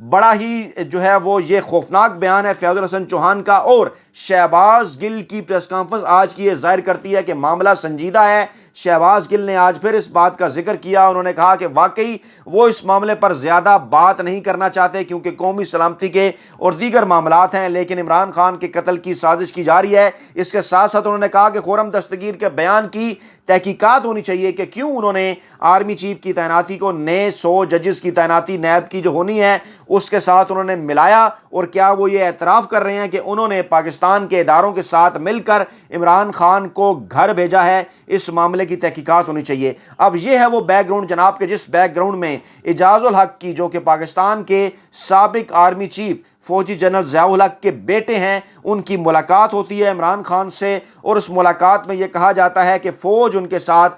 بڑا ہی جو ہے وہ یہ خوفناک بیان ہے فیاض الحسن چوہان کا، اور شہباز گل کی پریس کانفرنس آج کی یہ ظاہر کرتی ہے کہ معاملہ سنجیدہ ہے۔ شہباز گل نے آج پھر اس بات کا ذکر کیا، انہوں نے کہا کہ واقعی وہ اس معاملے پر زیادہ بات نہیں کرنا چاہتے کیونکہ قومی سلامتی کے اور دیگر معاملات ہیں، لیکن عمران خان کے قتل کی سازش کی جا رہی ہے۔ اس کے ساتھ ساتھ انہوں نے کہا کہ خرم دستگیر کے بیان کی تحقیقات ہونی چاہیے کہ کیوں انہوں نے آرمی چیف کی تعیناتی کو نئے 100 ججز کی تعیناتی نیب کی جو ہونی ہے اس کے ساتھ انہوں نے ملایا، اور کیا وہ یہ اعتراف کر رہے ہیں کہ انہوں نے پاکستان کے اداروں کے ساتھ مل کر عمران خان کو گھر بھیجا ہے۔ اس معاملے کی تحقیقات ہونی چاہیے۔ اب یہ ہے وہ بیک گراؤنڈ جناب کہ جس بیک گراؤنڈ میں اعجاز الحق کی جو کہ پاکستان کے سابق آرمی چیف فوجی جنرل ضیاء الحق کے بیٹے ہیں، ان کی ملاقات ہوتی ہے عمران خان سے، اور اس ملاقات میں یہ کہا جاتا ہے کہ فوج ان کے ساتھ،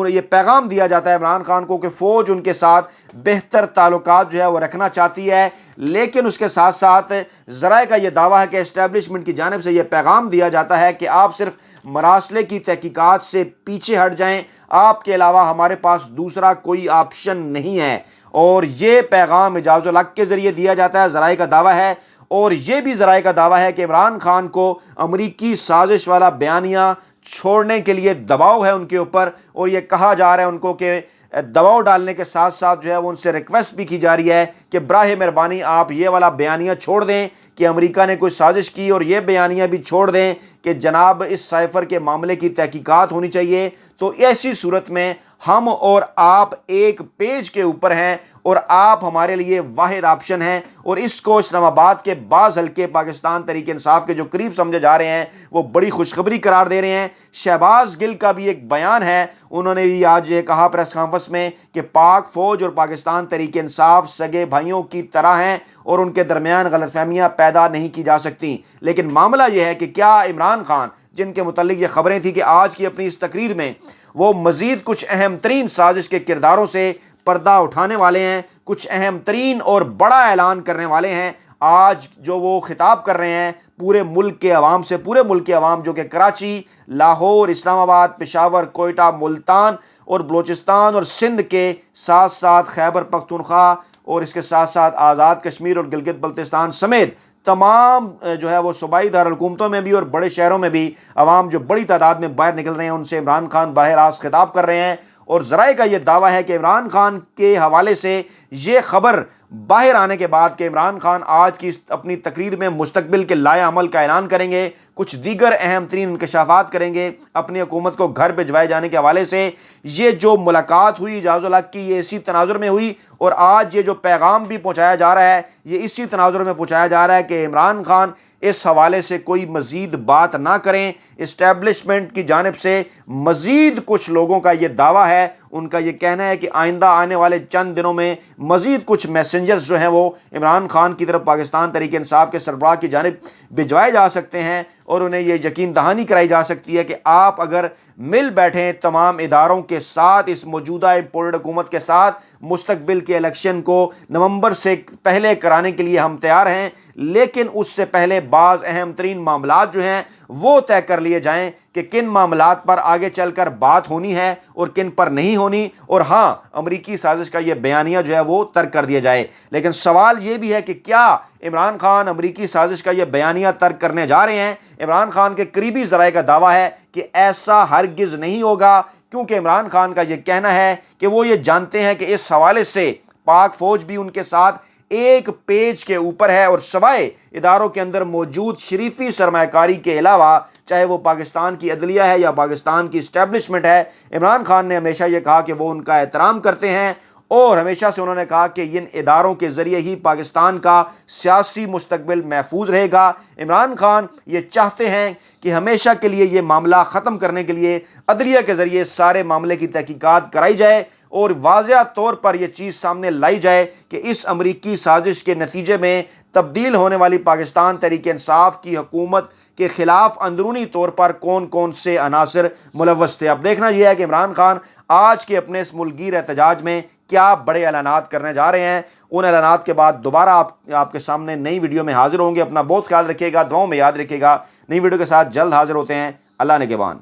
یہ پیغام دیا جاتا ہے عمران خان کو کہ فوج ان کے ساتھ بہتر تعلقات جو ہے وہ رکھنا چاہتی ہے، لیکن اس کے ساتھ ساتھ ذرائع کا یہ دعویٰ ہے کہ اسٹیبلشمنٹ کی جانب سے یہ پیغام دیا جاتا ہے کہ آپ صرف مراسلے کی تحقیقات سے پیچھے ہٹ جائیں، آپ کے علاوہ ہمارے پاس دوسرا کوئی آپشن نہیں ہے۔ اور یہ پیغام اعجاز الحق کے ذریعے دیا جاتا ہے، ذرائع کا دعویٰ ہے، اور یہ بھی ذرائع کا دعویٰ ہے کہ عمران خان کو امریکی سازش والا بیانیہ چھوڑنے کے لیے دباؤ ہے ان کے اوپر، اور یہ کہا جا رہا ہے ان کو کہ دباؤ ڈالنے کے ساتھ ساتھ جو ہے وہ ان سے ریکویسٹ بھی کی جا رہی ہے کہ براہ مہربانی آپ یہ والا بیانیہ چھوڑ دیں کہ امریکہ نے کوئی سازش کی، اور یہ بیانیہ بھی چھوڑ دیں کہ جناب اس سائفر کے معاملے کی تحقیقات ہونی چاہیے۔ تو ایسی صورت میں ہم اور آپ ایک پیج کے اوپر ہیں، اور آپ ہمارے لیے واحد آپشن ہیں، اور اس کو اسلام آباد کے بعض حلقے پاکستان تحریک انصاف کے جو قریب سمجھے جا رہے ہیں وہ بڑی خوشخبری قرار دے رہے ہیں۔ شہباز گل کا بھی ایک بیان ہے، انہوں نے بھی آج یہ کہا پریس کانفرنس میں کہ پاک فوج اور پاکستان تحریک انصاف سگے بھائیوں کی طرح ہیں اور ان کے درمیان غلط فہمیاں پیدا نہیں کی جا سکتی، لیکن معاملہ یہ ہے کہ کیا عمران خان جن کے متعلق یہ خبریں تھیں کہ آج کی اپنی اس تقریر میں وہ مزید کچھ اہم ترین سازش کے کرداروں سے پردہ اٹھانے والے ہیں، کچھ اہم ترین اور بڑا اعلان کرنے والے ہیں۔ آج جو وہ خطاب کر رہے ہیں پورے ملک کے عوام سے، پورے ملک کے عوام جو کہ کراچی، لاہور، اسلام آباد، پشاور، کوئٹہ، ملتان اور بلوچستان اور سندھ کے ساتھ ساتھ خیبر پختونخوا اور اس کے ساتھ ساتھ آزاد کشمیر اور گلگت بلتستان سمیت تمام جو ہے وہ صوبائی دارالحکومتوں میں بھی اور بڑے شہروں میں بھی عوام جو بڑی تعداد میں باہر نکل رہے ہیں، ان سے عمران خان براہ راست خطاب کر رہے ہیں، اور ذرائع کا یہ دعویٰ ہے کہ عمران خان کے حوالے سے یہ خبر باہر آنے کے بعد کہ عمران خان آج کی اپنی تقریر میں مستقبل کے لائحہ عمل کا اعلان کریں گے، کچھ دیگر اہم ترین انکشافات کریں گے اپنی حکومت کو گھر بھجوائے جانے کے حوالے سے۔ یہ جو ملاقات ہوئی اعجاز الحق کی، یہ اسی تناظر میں ہوئی، اور آج یہ جو پیغام بھی پہنچایا جا رہا ہے یہ اسی تناظر میں پہنچایا جا رہا ہے کہ عمران خان اس حوالے سے کوئی مزید بات نہ کریں۔ اسٹیبلشمنٹ کی جانب سے مزید کچھ لوگوں کا یہ دعویٰ ہے، ان کا یہ کہنا ہے کہ آئندہ آنے والے چند دنوں میں مزید کچھ میسنجرز جو ہیں وہ عمران خان کی طرف پاکستان تحریک انصاف کے سربراہ کی جانب بھجوائے جا سکتے ہیں، اور انہیں یہ یقین دہانی کرائی جا سکتی ہے کہ آپ اگر مل بیٹھیں تمام اداروں کے ساتھ، اس موجودہ امپورٹڈ حکومت کے ساتھ، مستقبل کے الیکشن کو نومبر سے پہلے کرانے کے لیے ہم تیار ہیں، لیکن اس سے پہلے بعض اہم ترین معاملات جو ہیں وہ طے کر لیے جائیں کہ کن معاملات پر آگے چل کر بات ہونی ہے اور کن پر نہیں ہونی، اور ہاں امریکی سازش کا یہ بیانیہ جو ہے وہ ترک کر دیا جائے۔ لیکن سوال یہ بھی ہے کہ کیا عمران خان امریکی سازش کا یہ بیانیہ ترک کرنے جا رہے ہیں؟ عمران خان کے قریبی ذرائع کا دعویٰ ہے کہ ایسا ہرگز نہیں ہوگا، کیونکہ عمران خان کا یہ کہنا ہے کہ وہ یہ جانتے ہیں کہ اس حوالے سے پاک فوج بھی ان کے ساتھ ایک پیج کے اوپر ہے، اور سوائے اداروں کے اندر موجود شریفی سرمایہ کاری کے علاوہ، چاہے وہ پاکستان کی عدلیہ ہے یا پاکستان کی اسٹیبلشمنٹ ہے، عمران خان نے ہمیشہ یہ کہا کہ وہ ان کا احترام کرتے ہیں، اور ہمیشہ سے انہوں نے کہا کہ ان اداروں کے ذریعے ہی پاکستان کا سیاسی مستقبل محفوظ رہے گا۔ عمران خان یہ چاہتے ہیں کہ ہمیشہ کے لیے یہ معاملہ ختم کرنے کے لیے عدلیہ کے ذریعے سارے معاملے کی تحقیقات کرائی جائے، اور واضح طور پر یہ چیز سامنے لائی جائے کہ اس امریکی سازش کے نتیجے میں تبدیل ہونے والی پاکستان تحریک انصاف کی حکومت کے خلاف اندرونی طور پر کون کون سے عناصر ملوث تھے۔ اب دیکھنا یہ ہے کہ عمران خان آج کے اپنے اس ملکگیر احتجاج میں کیا بڑے اعلانات کرنے جا رہے ہیں۔ ان اعلانات کے بعد دوبارہ آپ کے سامنے نئی ویڈیو میں حاضر ہوں گے۔ اپنا بہت خیال رکھیے گا، دعاؤں میں یاد رکھیے گا۔ نئی ویڈیو کے ساتھ جلد حاضر ہوتے ہیں۔ اللہ نگہبان۔